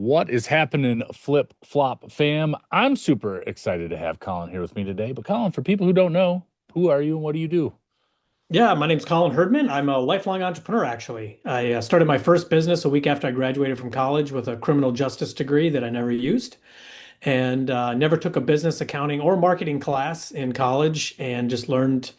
What is happening, Flip Flop fam? I'm super excited to have Colin here with me today. But Colin, for people who don't know, who are you and what do you do? Yeah, my name's Colin Herdman. I'm a lifelong entrepreneur, actually. I started my first business a week after I graduated from college with a criminal justice degree that I never used, and never took a business accounting or marketing class in college, and just learned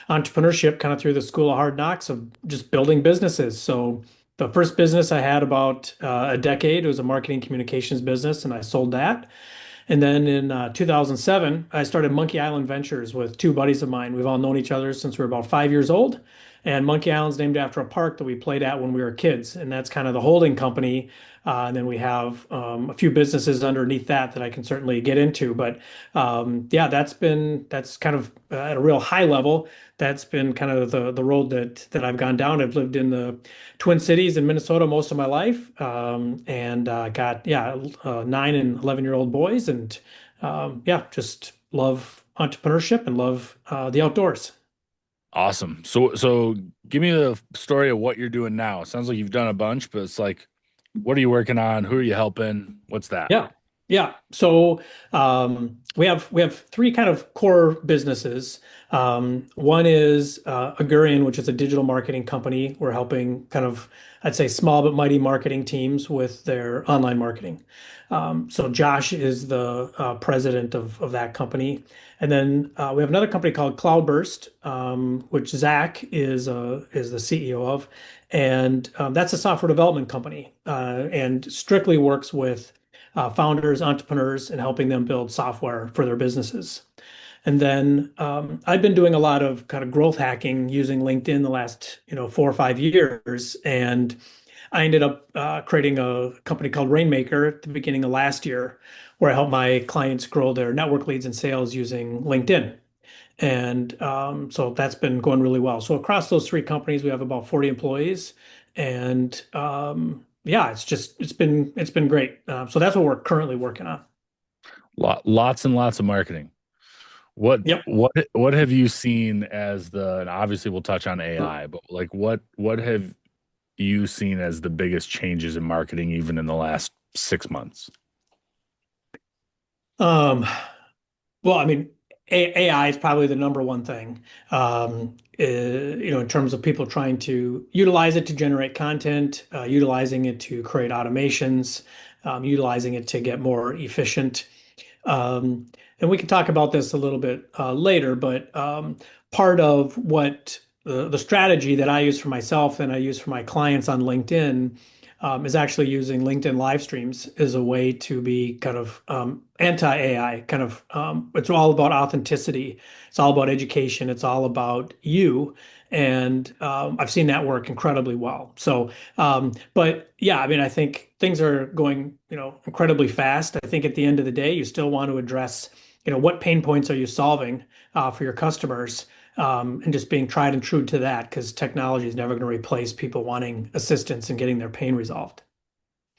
entrepreneurship kind of through the school of hard knocks of just building businesses. So the first business I had about a decade was a marketing communications business, and I sold that. And then in 2007, I started Monkey Island Ventures with two buddies of mine. We've all known each other since we were about 5 years old. And Monkey Island's named after a park that we played at when we were kids. And that's kind of the holding company. And then we have a few businesses underneath that I can certainly get into. But yeah, that's kind of at a real high level. That's been kind of the road that I've gone down. I've lived in the Twin Cities in Minnesota most of my life, and got 9 and 11-year-old boys, and yeah, just love entrepreneurship and love the outdoors. Awesome. So give me the story of what you're doing now. Sounds like you've done a bunch, but it's like, what are you working on? Who are you helping? What's that? Yeah. Yeah. So we have three kind of core businesses. One is Agurian, which is a digital marketing company. We're helping kind of, I'd say, small but mighty marketing teams with their online marketing. So Josh is the president of that company. And then we have another company called Cloudburst, which Zach is the CEO of. And that's a software development company, and strictly works with founders, entrepreneurs, and helping them build software for their businesses. And then I've been doing a lot of kind of growth hacking using LinkedIn the last 4 or 5 years, and I ended up creating a company called Rainmaker at the beginning of last year, where I help my clients grow their network leads and sales using LinkedIn. And so that's been going really well. So across those three companies, we have about 40 employees, and yeah, it's been great. So that's what we're currently working on. Lots and lots of marketing. What Yep. what have you seen as the, and obviously we'll touch on AI, but like what have you seen as the biggest changes in marketing even in the last 6 months? Um, well, I mean, AI is probably the number one thing. In terms of people trying to utilize it to generate content, utilizing it to create automations, utilizing it to get more efficient. And we can talk about this a little bit later, but part of what the strategy that I use for myself and I use for my clients on LinkedIn is actually using LinkedIn live streams as a way to be kind of anti-AI. Kind of, it's all about authenticity. It's all about education. It's all about you. And I've seen that work incredibly well. So, but yeah, I mean, I think things are going, incredibly fast. I think at the end of the day, you still want to address, what pain points are you solving for your customers, and just being tried and true to that, because technology is never going to replace people wanting assistance and getting their pain resolved.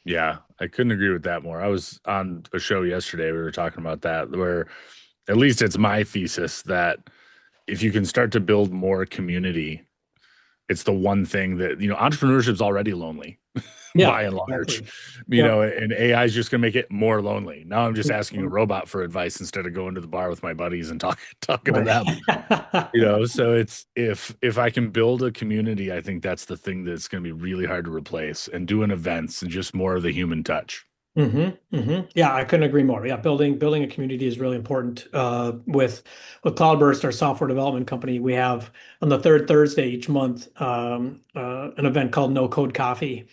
Yeah, I couldn't agree with that more. I was on a show yesterday. We were talking about that, where at least it's my thesis that if you can start to build more community, it's the one thing that, entrepreneurship's already lonely Yeah, by and large, exactly. Yep. and AI is just going to make it more lonely. Now I'm just asking a robot for advice instead of going to the bar with my buddies and talking to Right. them. So it's if I can build a community, I think that's the thing that's going to be really hard to replace, and doing events and just more of the human touch. Yeah, I couldn't agree more. Yeah, building a community is really important. With Cloudburst, our software development company, we have on the third Thursday each month an event called No Code Coffee,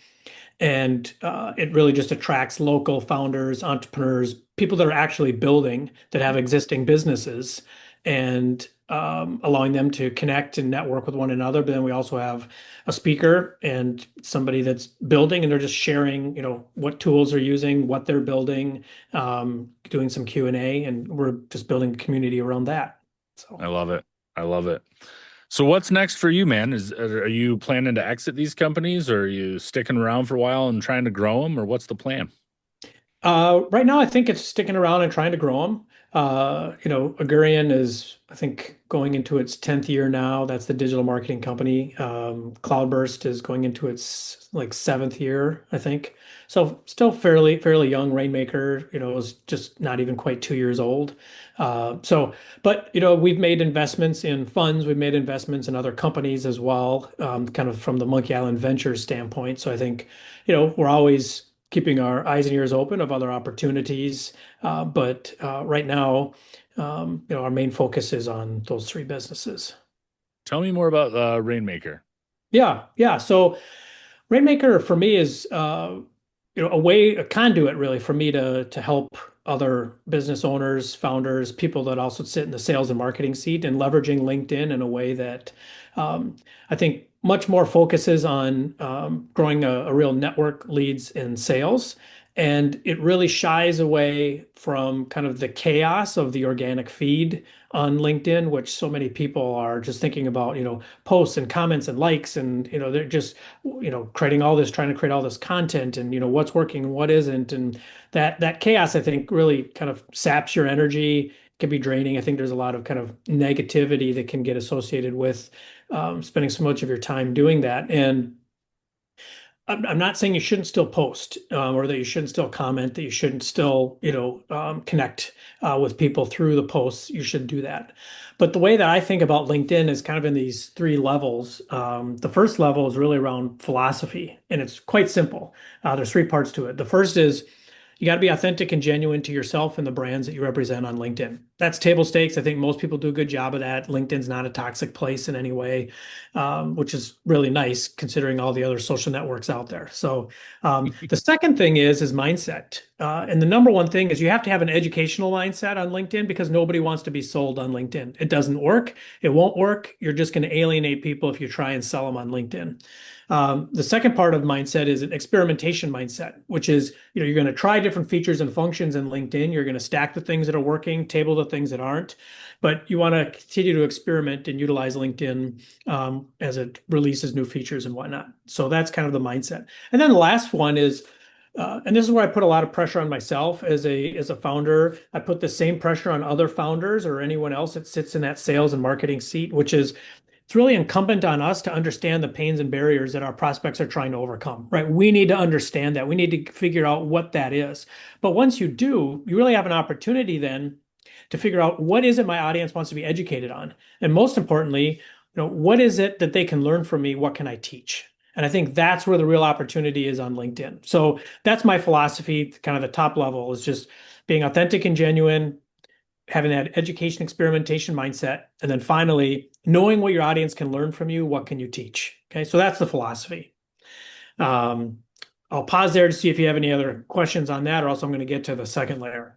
and it really just attracts local founders, entrepreneurs, people that are actually building, that have existing businesses, and allowing them to connect and network with one another. But then we also have a speaker and somebody that's building, and they're just sharing, what tools they're using, what they're building, doing some Q&A, and we're just building a community around that. So. I love it. I love it. So what's next for you, man? Are you planning to exit these companies, or are you sticking around for a while and trying to grow them, or what's the plan? Right now, I think it's sticking around and trying to grow them. Agurian is, I think, going into its 10th year now. That's the digital marketing company. Cloudburst is going into its like seventh year, I think. So still fairly young. Rainmaker, was just not even quite 2 years old. But we've made investments in funds. We've made investments in other companies as well, kind of from the Monkey Island Ventures standpoint. So I think, we're always keeping our eyes and ears open of other opportunities. But right now, our main focus is on those three businesses. Tell me more about Rainmaker. Yeah, yeah. So Rainmaker for me is a conduit really for me to help other business owners, founders, people that also sit in the sales and marketing seat and leveraging LinkedIn in a way that I think much more focuses on growing a real network leads in sales. And it really shies away from kind of the chaos of the organic feed on LinkedIn, which so many people are just thinking about, posts and comments and likes, and they're just trying to create all this content, and what's working and what isn't, and that chaos I think really kind of saps your energy, can be draining. I think there's a lot of kind of negativity that can get associated with spending so much of your time doing that. And I'm not saying you shouldn't still post, or that you shouldn't still comment, that you shouldn't still, connect with people through the posts. You should do that. But the way that I think about LinkedIn is kind of in these three levels. The first level is really around philosophy, and it's quite simple. There's three parts to it. The first is you got to be authentic and genuine to yourself and the brands that you represent on LinkedIn. That's table stakes. I think most people do a good job of that. LinkedIn's not a toxic place in any way, which is really nice considering all the other social networks out there. So the second thing is mindset. And the number one thing is you have to have an educational mindset on LinkedIn because nobody wants to be sold on LinkedIn. It doesn't work. It won't work. You're just going to alienate people if you try and sell them on LinkedIn. The second part of mindset is an experimentation mindset, which is, you're going to try different features and functions in LinkedIn. You're going to stack the things that are working, table the things that aren't, but you want to continue to experiment and utilize LinkedIn as it releases new features and whatnot. So that's kind of the mindset. And then the last one is, and this is where I put a lot of pressure on myself as a founder. I put the same pressure on other founders or anyone else that sits in that sales and marketing seat, which is it's really incumbent on us to understand the pains and barriers that our prospects are trying to overcome, right? We need to understand that. We need to figure out what that is. But once you do, you really have an opportunity then to figure out what is it my audience wants to be educated on. And most importantly, what is it that they can learn from me? What can I teach? And I think that's where the real opportunity is on LinkedIn. So that's my philosophy, kind of the top level is just being authentic and genuine, having that education experimentation mindset, and then finally knowing what your audience can learn from you, what can you teach? Okay, so that's the philosophy. um, I'll pause there to see if you have any other questions on that, or else I'm going to get to the second layer.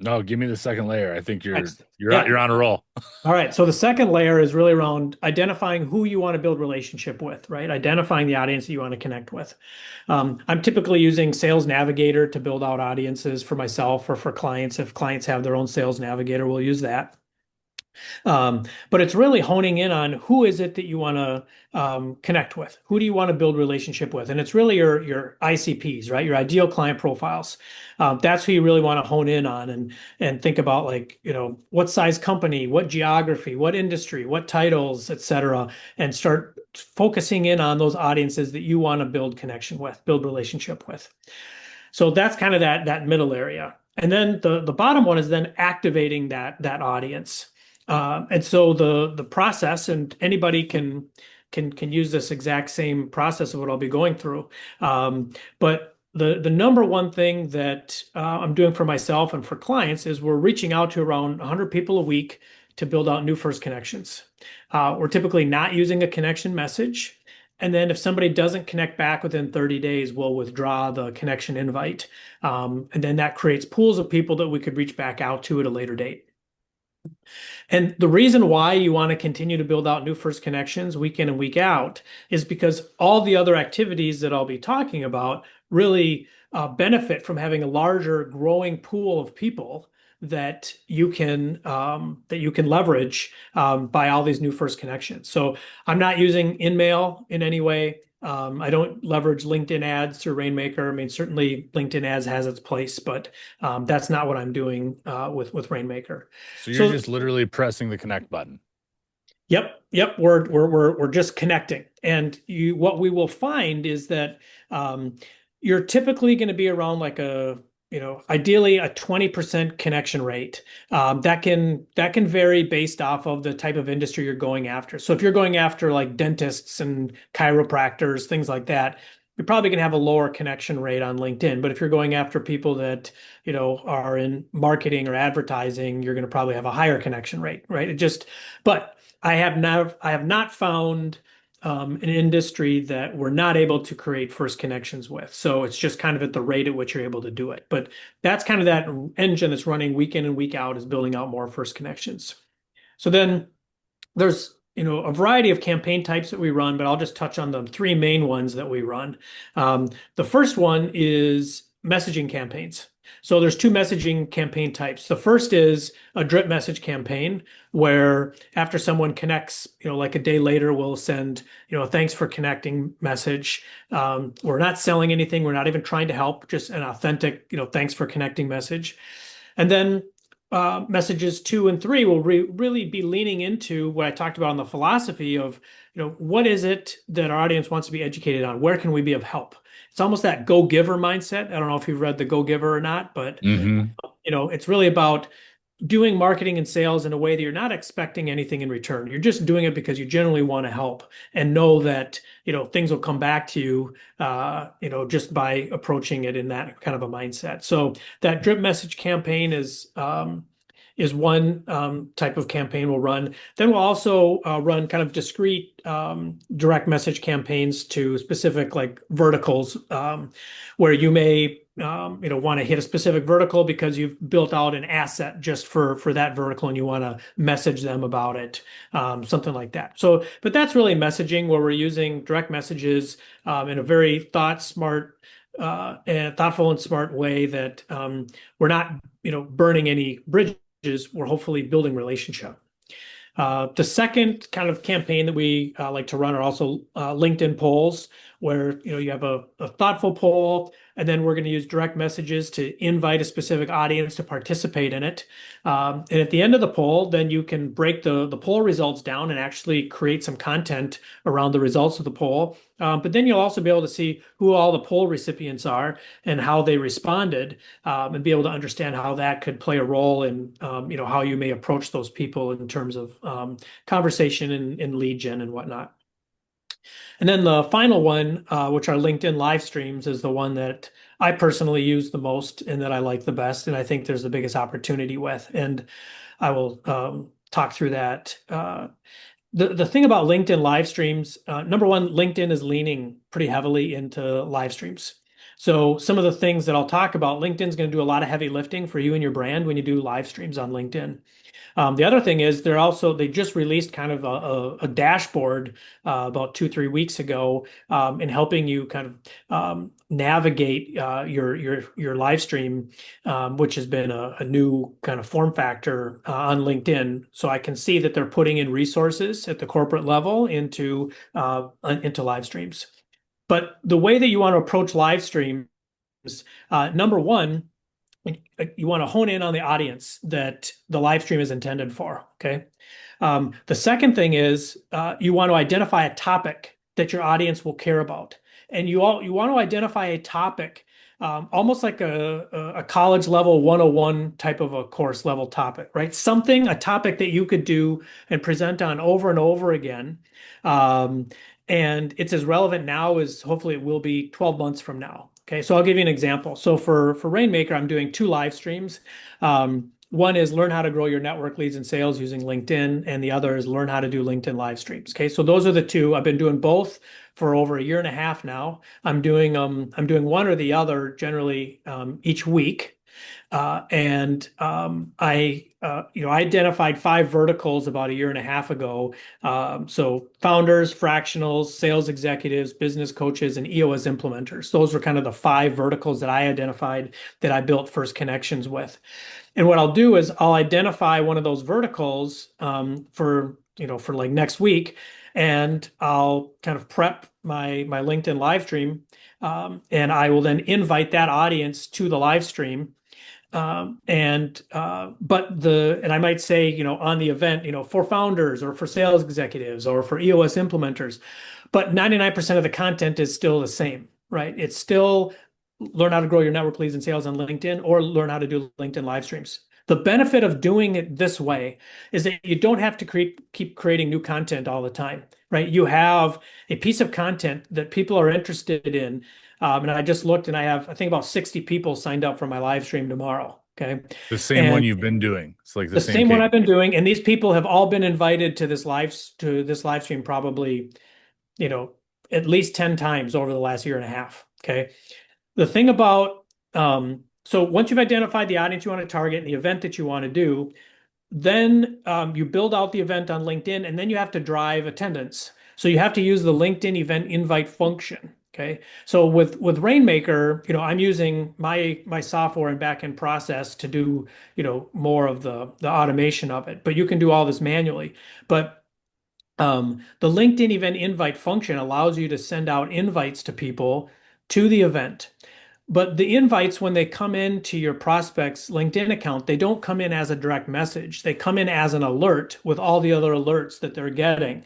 No, give me the second layer. I think you're Next. you're on, Yeah. you're on a roll. All right. So the second layer is really around identifying who you want to build relationship with, right? Identifying the audience that you want to connect with. I'm typically using Sales Navigator to build out audiences for myself or for clients. If clients have their own Sales Navigator, we'll use that. But it's really honing in on who is it that you want to connect with? Who do you want to build relationship with? And it's really your ICPs, right? Your ideal client profiles. That's who you really want to hone in on and think about, like, what size company, what geography, what industry, what titles, et cetera, and start focusing in on those audiences that you want to build connection with, build relationship with. So that's kind of that middle area. And then the bottom one is then activating that audience. And so the process, and anybody can use this exact same process of what I'll be going through. But the number one thing that I'm doing for myself and for clients is we're reaching out to around 100 people a week to build out new first connections. We're typically not using a connection message. And then if somebody doesn't connect back within 30 days, we'll withdraw the connection invite. And then that creates pools of people that we could reach back out to at a later date. And the reason why you want to continue to build out new first connections week in and week out is because all the other activities that I'll be talking about really benefit from having a larger growing pool of people that you can leverage by all these new first connections. So I'm not using InMail in any way. I don't leverage LinkedIn ads through Rainmaker. I mean, certainly LinkedIn ads has its place, but that's not what I'm doing with Rainmaker. So you're So just literally pressing the connect button. yep. We're just connecting, and what we will find is that um, you're typically going to be around like ideally a 20% connection rate. That can vary based off of the type of industry you're going after. So if you're going after like dentists and chiropractors, things like that, you're probably going to have a lower connection rate on LinkedIn. But if you're going after people that are in marketing or advertising, you're going to probably have a higher connection rate, right? But I have not found an industry that we're not able to create first connections with. So it's just kind of at the rate at which you're able to do it. But that's kind of that engine that's running week in and week out is building out more first connections. So then there's a variety of campaign types that we run, but I'll just touch on the three main ones that we run. The first one is messaging campaigns. So there's two messaging campaign types. The first is a drip message campaign where after someone connects, like a day later, we'll send, thanks for connecting message. We're not selling anything. We're not even trying to help, just an authentic, thanks for connecting message. And then messages 2 and 3 will really be leaning into what I talked about in the philosophy of, what is it that our audience wants to be educated on? Where can we be of help? It's almost that go-giver mindset. I don't know if you've read The Go-Giver or not, but Hmm. it's really about doing marketing and sales in a way that you're not expecting anything in return. You're just doing it because you genuinely want to help and know that, things will come back to you, just by approaching it in that kind of a mindset. So that drip message campaign is one type of campaign we'll run. Then we'll also run kind of discrete direct message campaigns to specific like verticals, where you may want to hit a specific vertical because you've built out an asset just for that vertical and you want to message them about it, something like that. So, but that's really messaging where we're using direct messages in a very thoughtful and smart way that we're not burning any bridges. We're hopefully building relationship. The second kind of campaign that we like to run are also LinkedIn polls, where you have a thoughtful poll, and then we're going to use direct messages to invite a specific audience to participate in it. And at the end of the poll, then you can break the poll results down and actually create some content around the results of the poll. But then you'll also be able to see who all the poll recipients are and how they responded, and be able to understand how that could play a role in how you may approach those people in terms of conversation and lead gen and whatnot. And then the final one, which are LinkedIn live streams, is the one that I personally use the most and that I like the best, and I think there's the biggest opportunity with. And I will talk through that. The thing about LinkedIn live streams, number one, LinkedIn is leaning pretty heavily into live streams. So some of the things that I'll talk about, LinkedIn's going to do a lot of heavy lifting for you and your brand when you do live streams on LinkedIn. The other thing is they just released kind of a dashboard about 2, 3 weeks ago, in helping you kind of navigate your live stream, which has been a new kind of form factor on LinkedIn. So I can see that they're putting in resources at the corporate level into live streams. But the way that you want to approach live streams, number one, you want to hone in on the audience that the live stream is intended for. Okay. The second thing is you want to identify a topic that your audience will care about, and you want to identify a topic, almost like a college level 101 type of a course level topic, right? A topic that you could do and present on over and over again. Um, and it's as relevant now as hopefully it will be 12 months from now. Okay, so I'll give you an example. So for Rainmaker, I'm doing 2 live streams. One is learn how to grow your network leads and sales using LinkedIn, and the other is learn how to do LinkedIn live streams. Okay, so those are the two. I've been doing both for over a year and a half now. I'm doing one or the other generally each week. I identified 5 verticals about a year and a half ago. So founders, fractionals, sales executives, business coaches, and EOS implementers. Those were kind of the 5 verticals that I identified that I built first connections with. And what I'll do is I'll identify one of those verticals for like next week, and I'll kind of prep my LinkedIn live stream, and I will then invite that audience to the live stream. And I might say, on the event, for founders or for sales executives or for EOS implementers, but 99% of the content is still the same, right? It's still learn how to grow your network leads and sales on LinkedIn or learn how to do LinkedIn live streams. The benefit of doing it this way is that you don't have to keep creating new content all the time, right? You have a piece of content that people are interested in. And I just looked and I think about 60 people signed up for my live stream tomorrow. Okay. The same one And you've been doing. It's like the the same same one I've cadence. been doing, and these people have all been invited to this live stream probably, you know, at least 10 times over the last year and a half. Okay. The thing about so once you've identified the audience you want to target and the event that you want to do, then you build out the event on LinkedIn, and then you have to drive attendance. So you have to use the LinkedIn event invite function. Okay. So with Rainmaker, I'm using my software and backend process to do, more of the automation of it. But you can do all this manually. But the LinkedIn event invite function allows you to send out invites to people to the event. But the invites, when they come into your prospect's LinkedIn account, they don't come in as a direct message. They come in as an alert with all the other alerts that they're getting.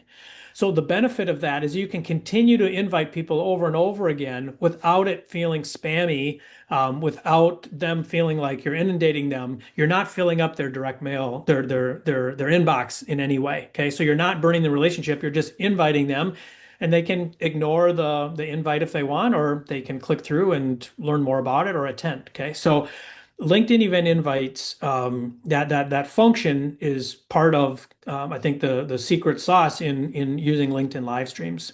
So the benefit of that is you can continue to invite people over and over again without it feeling spammy, without them feeling like you're inundating them. You're not filling up their direct mail, their inbox in any way. Okay, so you're not burning the relationship. You're just inviting them, and they can ignore the invite if they want, or they can click through and learn more about it or attend. Okay, so LinkedIn event invites, that function is part of, I think, the secret sauce in using LinkedIn live streams.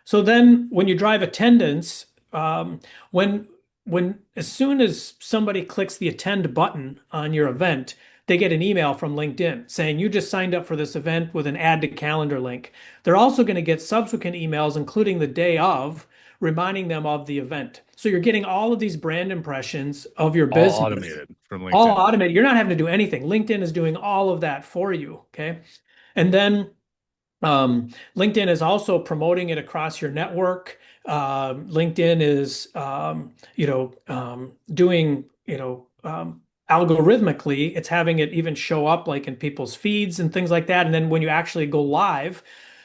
So then when you drive attendance, when as soon as somebody clicks the attend button on your event, they get an email from LinkedIn saying you just signed up for this event with an add to calendar link. They're also going to get subsequent emails, including the day of, reminding them of the event. So you're getting all of these brand impressions of your All business, automated from all LinkedIn. automated. You're not having to do anything. LinkedIn is doing all of that for you. Okay. And then LinkedIn is also promoting it across your network. LinkedIn is, doing, algorithmically, it's having it even show up like in people's feeds and things like that. And then when you actually go live,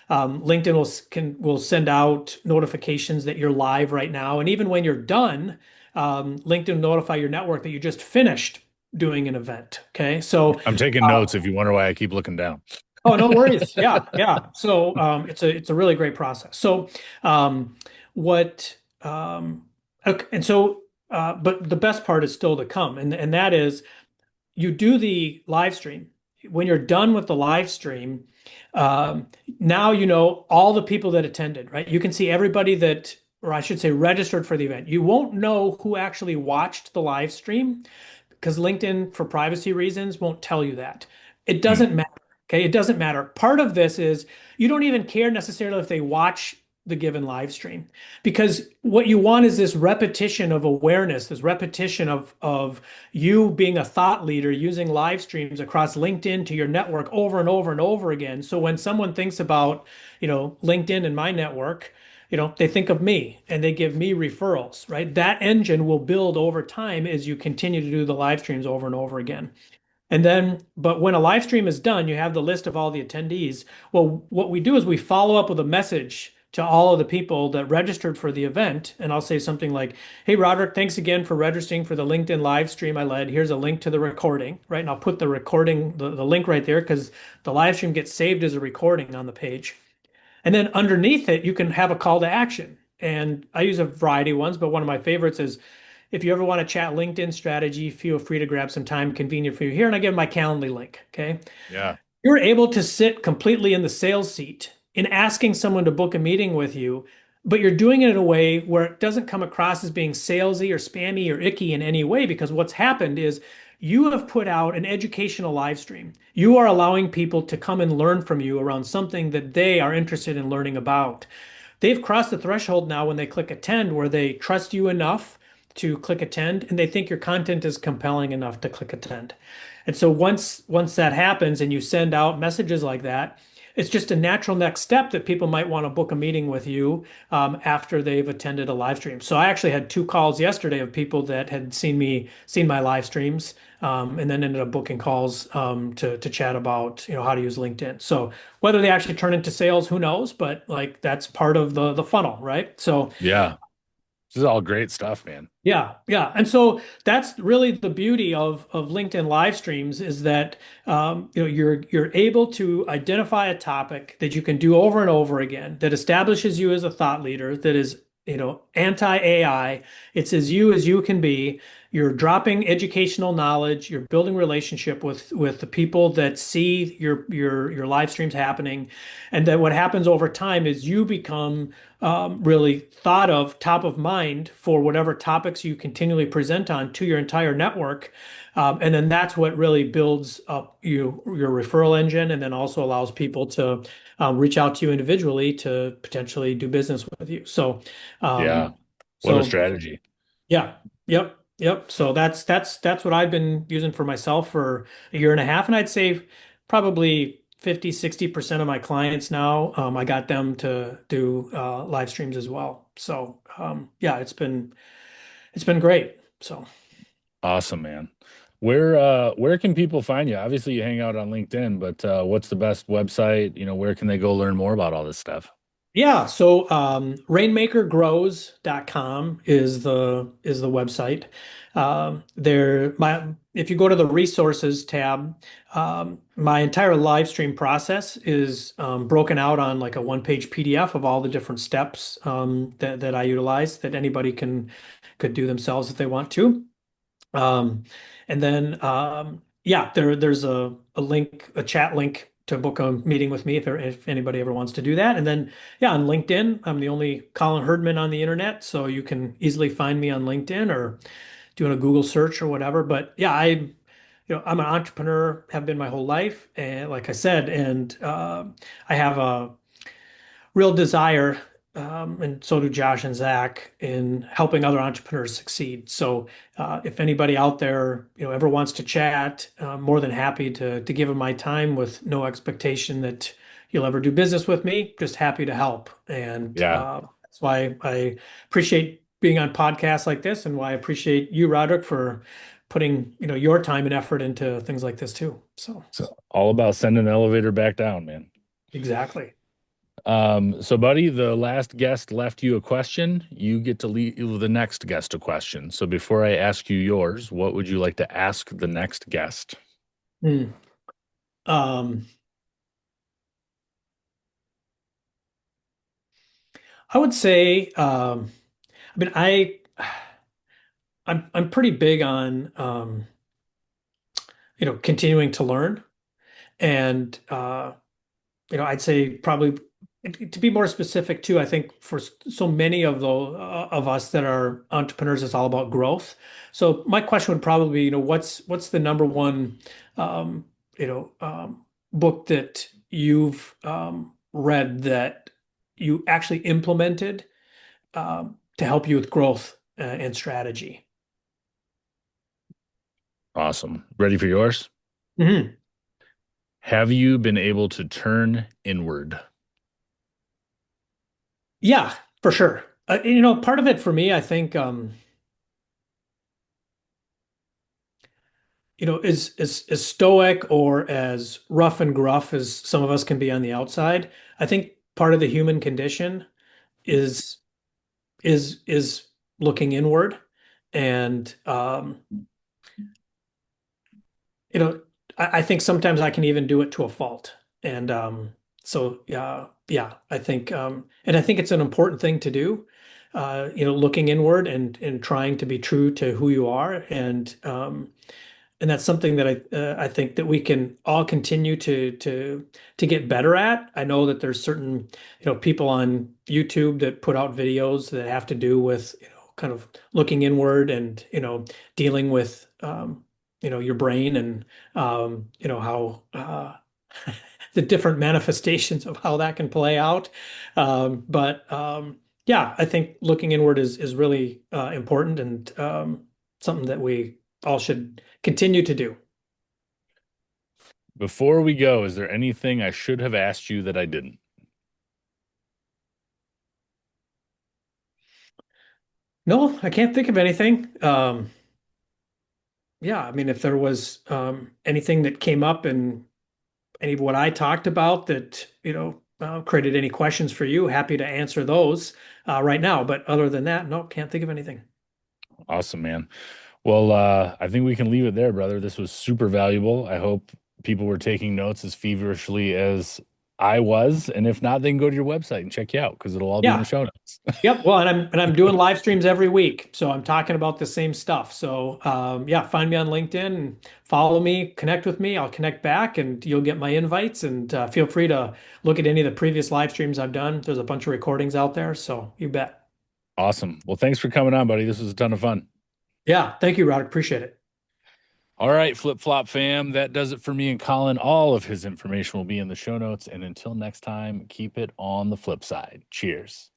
LinkedIn will send out notifications that you're live right now. And even when you're done, LinkedIn will notify your network that you just finished doing an event. Okay. So, I'm taking uh, notes if you wonder why I keep looking down. oh, no worries. Yeah, yeah. So it's a really great process. So what okay, and so but the best part is still to come, and that is you do the live stream. When you're done with the live stream, um, now you know all the people that attended, right? You can see everybody that, or I should say, registered for the event. You won't know who actually watched the live stream because LinkedIn, for privacy reasons, won't tell you that. It Hmm. doesn't matter. Okay, it doesn't matter. Part of this is you don't even care necessarily if they watch the given live stream because what you want is this repetition of awareness, this repetition of you being a thought leader using live streams across LinkedIn to your network over and over and over again. So when someone thinks about, LinkedIn and my network, they think of me and they give me referrals, right? That engine will build over time as you continue to do the live streams over and over again. And then, but when a live stream is done, you have the list of all the attendees. Well, what we do is we follow up with a message to all of the people that registered for the event. And I'll say something like, hey, Rodric, thanks again for registering for the LinkedIn live stream I led. Here's a link to the recording, right? And I'll put the recording, the link right there because the live stream gets saved as a recording on the page. And then underneath it, you can have a call to action. And I use a variety of ones, but one of my favorites is if you ever want to chat LinkedIn strategy, feel free to grab some time convenient for you here. And I give my Calendly link. Okay. Yeah. You're able to sit completely in the sales seat in asking someone to book a meeting with you, but you're doing it in a way where it doesn't come across as being salesy or spammy or icky in any way, because what's happened is you have put out an educational live stream. You are allowing people to come and learn from you around something that they are interested in learning about. They've crossed the threshold now when they click attend, where they trust you enough to click attend and they think your content is compelling enough to click attend. And so once that happens and you send out messages like that, it's just a natural next step that people might want to book a meeting with you after they've attended a live stream. So I actually had two calls yesterday of people that had seen my live streams, and then ended up booking calls to chat about how to use LinkedIn. So whether they actually turn into sales, who knows? But like that's part of the funnel, right? So Yeah. This is all great stuff, man. yeah, yeah. And so that's really the beauty of LinkedIn live streams is that you're able to identify a topic that you can do over and over again that establishes you as a thought leader that is anti-AI. It's as you can be. You're dropping educational knowledge. You're building relationship with the people that see your live streams happening, and that what happens over time is you become really thought of top of mind for whatever topics you continually present on to your entire network. And then that's what really builds up your referral engine and then also allows people to reach out to you individually to potentially do business with you. Yeah. Um, What a so strategy. yeah, yep, yep. So that's what I've been using for myself for a year and a half, and I'd say probably 50-60% of my clients now, I got them to do live streams as well. So yeah, it's been great. So Awesome, man. Where can people find you? Obviously you hang out on LinkedIn, but what's the best website? Where can they go learn more about all this stuff? yeah, so rainmakergrows.com is the website. There my if you go to the resources tab, my entire live stream process is broken out on like a one-page PDF of all the different steps that I utilize that anybody could do themselves if they want to. Um, and then yeah, there's a link, a chat link to book a meeting with me if anybody ever wants to do that. And then yeah, on LinkedIn, I'm the only Colin Herdman on the internet, so you can easily find me on LinkedIn or doing a Google search or whatever. But yeah, I'm an entrepreneur, have been my whole life, and like I said, and I have a real desire, and so do Josh and Zach, in helping other entrepreneurs succeed. So, if anybody out there, ever wants to chat, I'm more than happy to give them my time with no expectation that you'll ever do business with me. Just happy to help, and Yeah. that's why I appreciate being on podcasts like this, and why I appreciate you, Roderick, for putting your time and effort into things like this too. So, So all about sending the elevator back down, man. exactly. So buddy, the last guest left you a question. You get to leave the next guest a question. So before I ask you yours, what would you like to ask the next guest? Hmm. Um, I would say, I mean, I'm pretty big on continuing to learn, and I'd say probably to be more specific too. I think for so many of us that are entrepreneurs, it's all about growth. So my question would probably be, what's the number one um, book that you've read that you actually implemented to help you with growth and strategy. Awesome. Ready for yours? Mhm. Have you been able to turn inward? Yeah, for sure. Part of it for me, I think, as stoic or as rough and gruff as some of us can be on the outside, I think part of the human condition is is looking inward, and you know, I think sometimes I can even do it to a fault. And so yeah, I think it's an important thing to do. Looking inward and trying to be true to who you are, and that's something that I think that we can all continue to get better at. I know that there's certain people on YouTube that put out videos that have to do with kind of looking inward and dealing with your brain and how the different manifestations of how that can play out. But yeah, I think looking inward is really important and something that we all should continue to do. Before we go, is there anything I should have asked you that I didn't? No, I can't think of anything. Yeah, I mean, if there was anything that came up and any of what I talked about that, created any questions for you, happy to answer those right now. But other than that, no, can't think of anything. Awesome, man. Well, I think we can leave it there, brother. This was super valuable. I hope people were taking notes as feverishly as I was. And if not, they can go to your website and check you out because it'll all be in the Yeah. show notes. Yep. Well, and I'm doing live streams every week, so I'm talking about the same stuff. So yeah, find me on LinkedIn and follow me, connect with me. I'll connect back, and you'll get my invites. And feel free to look at any of the previous live streams I've done. There's a bunch of recordings out there, so you bet. Awesome. Well, thanks for coming on, buddy. This was a ton of fun. Yeah. Thank you, Rodric. Appreciate it. All right, Flip Flop fam, that does it for me and Colin. All of his information will be in the show notes. And until next time, keep it on the flip side. Cheers.